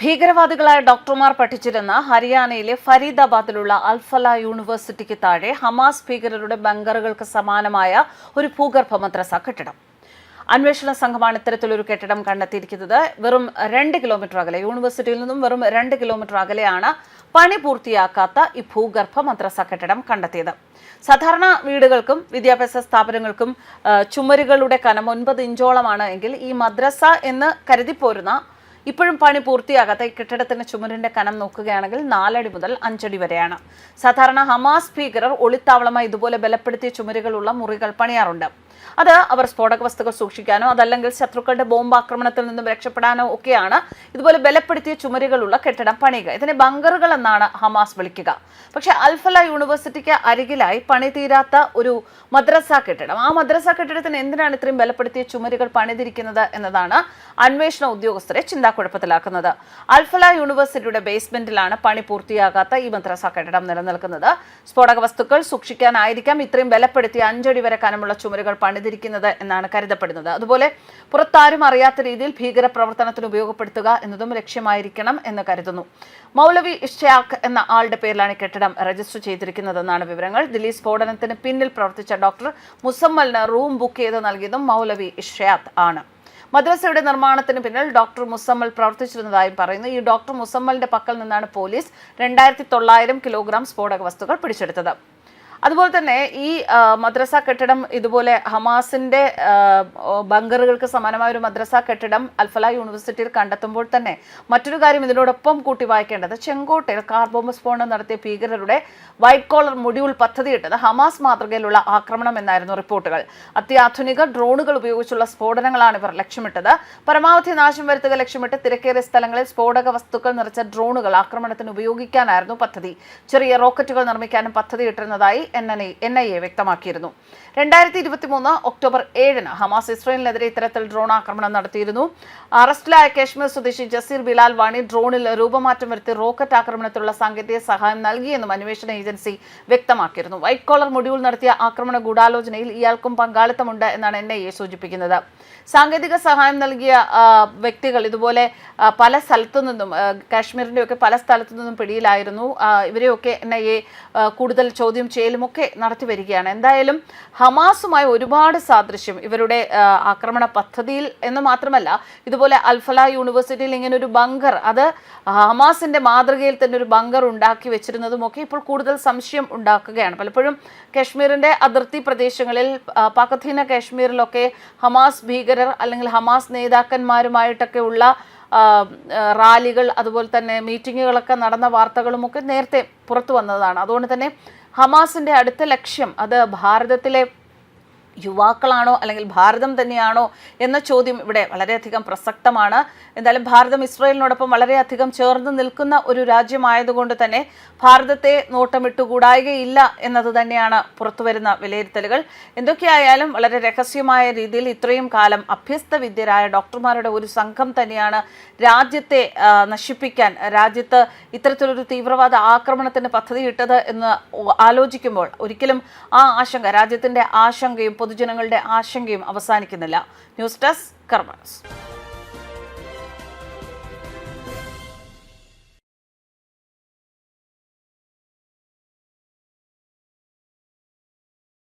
ഭീകരവാദികളായ ഡോക്ടർമാർ പഠിച്ചിരുന്ന ഹരിയാനയിലെ ഫരീദാബാദിലുള്ള അൽഫല യൂണിവേഴ്സിറ്റിക്ക് താഴെ ഹമാസ് ഭീകരരുടെ ബങ്കറുകൾക്ക് സമാനമായ ഒരു ഭൂഗർഭ മദ്രസ കെട്ടിടം. അന്വേഷണ സംഘമാണ് ഇത്തരത്തിലൊരു കെട്ടിടം കണ്ടെത്തിയിരിക്കുന്നത്. വെറും 2 കിലോമീറ്റർ അകലെ, യൂണിവേഴ്സിറ്റിയിൽ നിന്നും വെറും 2 കിലോമീറ്റർ അകലെയാണ് പണി പൂർത്തിയാക്കാത്ത ഈ ഭൂഗർഭ മദ്രസ കെട്ടിടം കണ്ടെത്തിയത്. സാധാരണ വീടുകൾക്കും വിദ്യാഭ്യാസ സ്ഥാപനങ്ങൾക്കും ചുമരുകളുടെ കനം 9 ഇഞ്ചോളമാണ് എങ്കിൽ ഈ മദ്രസ എന്ന് കരുതിപ്പോരുന്ന ഇപ്പോഴും പണി പൂർത്തിയാകാത്ത ഈ കെട്ടിടത്തിന്റെ ചുമരിന്റെ കനം നോക്കുകയാണെങ്കിൽ 4 അടി മുതൽ 5 അടി വരെയാണ്. സാധാരണ ഹമാസ് ഭീകരർ ഒളിത്താവളമായി ഇതുപോലെ ബലപ്പെടുത്തിയ ചുമരുകളുള്ള മുറികൾ പണിയാറുണ്ട്. അത് അവർ സ്ഫോടക വസ്തുക്കൾ സൂക്ഷിക്കാനോ അതല്ലെങ്കിൽ ശത്രുക്കളുടെ ബോംബാക്രമണത്തിൽ നിന്നും രക്ഷപ്പെടാനോ ഒക്കെയാണ് ഇതുപോലെ ബലപ്പെടുത്തിയ ചുമരുകളുള്ള കെട്ടിടം പണിയുക. ഇതിനെ ബങ്കറുകൾ എന്നാണ് ഹമാസ് വിളിക്കുക. പക്ഷേ അൽഫല യൂണിവേഴ്സിറ്റിക്ക് അരികിലായി പണി തീരാത്ത ഒരു മദ്രസ കെട്ടിടം, ആ മദ്രസ കെട്ടിടത്തിന് എന്തിനാണ് ഇത്രയും ബലപ്പെടുത്തിയ ചുമരുകൾ പണിതിരിക്കുന്നത് എന്നതാണ് അന്വേഷണ ഉദ്യോഗസ്ഥരെ ചിന്താക്കുഴപ്പത്തിലാക്കുന്നത്. അൽഫല യൂണിവേഴ്സിറ്റിയുടെ ബേസ്മെന്റിലാണ് പണി പൂർത്തിയാകാത്ത ഈ മദ്രസ കെട്ടിടം നിലനിൽക്കുന്നത്. സ്ഫോടക വസ്തുക്കൾ സൂക്ഷിക്കാനായിരിക്കാം ഇത്രയും ബലപ്പെടുത്തിയ 5 അടി വരെ കനമുള്ള ചുമരുകൾ പണിതിരിക്കുന്നത് എന്നാണ് കരുതപ്പെടുന്നത്. അതുപോലെ പുറത്താരും അറിയാത്ത രീതിയിൽ ഭീകര പ്രവർത്തനത്തിന് ഉപയോഗപ്പെടുത്തുക എന്നതും ലക്ഷ്യമായിരിക്കണം എന്ന് കരുതുന്നു. മൗലവി ഇഷ്യാഖ് എന്ന ആളുടെ പേരിലാണ് കെട്ടിടം രജിസ്റ്റർ ചെയ്തിരിക്കുന്നതെന്നാണ് വിവരങ്ങൾ. ദില്ലി സ്ഫോടനത്തിന് പിന്നിൽ പ്രവർത്തിച്ച ഡോക്ടർ മുസമ്മലിന് റൂം ബുക്ക് ചെയ്ത് നൽകിയതും മൗലവി ഇഷ്യാഖ് ആണ്. മദ്രസയുടെ നിർമ്മാണത്തിന് പിന്നിൽ ഡോക്ടർ മുസമ്മൽ പ്രവർത്തിച്ചിരുന്നതായും പറയുന്നു. ഈ ഡോക്ടർ മുസമ്മലിന്റെ പക്കൽ നിന്നാണ് പോലീസ് 2900 കിലോഗ്രാം സ്ഫോടക വസ്തുക്കൾ പിടിച്ചെടുത്തത്. അതുപോലെ തന്നെ ഈ മദ്രസ കെട്ടിടം ഇതുപോലെ ഹമാസിന്റെ ബങ്കറുകൾക്ക് സമാനമായ ഒരു മദ്രസ കെട്ടിടം അൽഫല യൂണിവേഴ്സിറ്റിയിൽ കണ്ടെത്തുമ്പോൾ തന്നെ മറ്റൊരു കാര്യം ഇതിനോടൊപ്പം കൂട്ടി വായിക്കേണ്ടത്, ചെങ്കോട്ടയിൽ കാർ ബോംബ് സ്ഫോടനം നടത്തിയ ഭീകരരുടെ വൈറ്റ് കോളർ മൊഡ്യൂൾ പദ്ധതിയിട്ടത് ഹമാസ് മാതൃകയിലുള്ള ആക്രമണം എന്നായിരുന്നു റിപ്പോർട്ടുകൾ. അത്യാധുനിക ഡ്രോണുകൾ ഉപയോഗിച്ചുള്ള സ്ഫോടനങ്ങളാണ് ഇവർ ലക്ഷ്യമിട്ടത്. പരമാവധി നാശം വരുത്തുക ലക്ഷ്യമിട്ട് തിരക്കേറിയ സ്ഥലങ്ങളിൽ സ്ഫോടക വസ്തുക്കൾ നിറച്ച ഡ്രോണുകൾ ആക്രമണത്തിന് ഉപയോഗിക്കാനായിരുന്നു പദ്ധതി. ചെറിയ റോക്കറ്റുകൾ നിർമ്മിക്കാനും പദ്ധതിയിട്ടിരുന്നതായി NIA വ്യക്തമാക്കിയിരുന്നു. 2023 ഒക്ടോബർ 7 ഹമാസ് ഇസ്രായേലിനെതിരെ ഇത്തരത്തിൽ ഡ്രോൺ ആക്രമണം നടത്തിയിരുന്നു. അറസ്റ്റിലായ കാശ്മീർ സ്വദേശി ജസീർ ബിലാൽ വാണി ഡ്രോണിൽ രൂപമാറ്റം വരുത്തി റോക്കറ്റ് ആക്രമണത്തിലുള്ള സാങ്കേതിക സഹായം നൽകിയെന്നും അന്വേഷണ ഏജൻസി വ്യക്തമാക്കിയിരുന്നു. വൈറ്റ് കോളർ മൊഡ്യൂൾ നടത്തിയ ആക്രമണ ഗൂഢാലോചനയിൽ ഇയാൾക്കും പങ്കാളിത്തമുണ്ട് എന്നാണ് NIA സൂചിപ്പിക്കുന്നത്. സാങ്കേതിക സഹായം നൽകിയ വ്യക്തികൾ ഇതുപോലെ പല സ്ഥലത്തു നിന്നും, കാശ്മീരിന്റെ ഒക്കെ പല സ്ഥലത്തു നിന്നും പിടിയിലായിരുന്നു. ഇവരെയൊക്കെ NIA കൂടുതൽ ചോദ്യം ചെയ്യലുമൊക്കെ നടത്തി വരികയാണ്. എന്തായാലും ഹമാസുമായി ഒരുപാട് സാദൃശ്യം ഇവരുടെ ആക്രമണ പദ്ധതിയിൽ എന്ന് മാത്രമല്ല, ഇതുപോലെ അൽഫല യൂണിവേഴ്സിറ്റിയിൽ ഇങ്ങനെ ഒരു ബങ്കർ, അത് ഹമാസിന്റെ മാതൃകയിൽ തന്നെ ഒരു ബങ്കർ ഉണ്ടാക്കി വെച്ചിരുന്നതുമൊക്കെ ഇപ്പോൾ കൂടുതൽ സംശയം ഉണ്ടാക്കുകയാണ്. പലപ്പോഴും കാശ്മീരിന്റെ അതിർത്തി പ്രദേശങ്ങളിൽ, പാക്-അധീന കാശ്മീരിലൊക്കെ ഹമാസ് ഭീകരർ അല്ലെങ്കിൽ ഹമാസ് നേതാക്കന്മാരുമായിട്ടൊക്കെ ഉള്ള റാലികൾ, അതുപോലെ തന്നെ മീറ്റിങ്ങുകളൊക്കെ നടന്ന വാർത്തകളുമൊക്കെ നേരത്തെ പുറത്തു വന്നതാണ്. അതുകൊണ്ട് തന്നെ ഹമാസിന്റെ അടുത്ത ലക്ഷ്യം അത് ഭാരതത്തിലെ യുവാക്കളാണോ അല്ലെങ്കിൽ ഭാരതം തന്നെയാണോ എന്ന ചോദ്യം ഇവിടെ വളരെയധികം പ്രസക്തമാണ്. എന്തായാലും ഭാരതം ഇസ്രായേലിനോടൊപ്പം വളരെയധികം ചേർന്ന് നിൽക്കുന്ന ഒരു രാജ്യമായതുകൊണ്ട് തന്നെ ഭാരതത്തെ നോട്ടമിട്ടുകൂടായികയില്ല എന്നത് തന്നെയാണ് പുറത്തുവരുന്ന വിലയിരുത്തലുകൾ. എന്തൊക്കെയായാലും വളരെ രഹസ്യമായ രീതിയിൽ ഇത്രയും കാലം അഭ്യസ്ത വിദ്യരായ ഡോക്ടർമാരുടെ ഒരു സംഘം തന്നെയാണ് രാജ്യത്തെ നശിപ്പിക്കാൻ, രാജ്യത്ത് ഇത്തരത്തിലൊരു തീവ്രവാദ ആക്രമണത്തിന് പദ്ധതിയിട്ടത് എന്ന് ആലോചിക്കുമ്പോൾ ഒരിക്കലും ആ ആശങ്ക, രാജ്യത്തിന്റെ ആശങ്കയും പൊതുജനങ്ങളുടെ ആശങ്കയും അവസാനിക്കുന്നില്ല. ന്യൂസ് ഡെസ്ക് കർമ്മ ന്യൂസ്.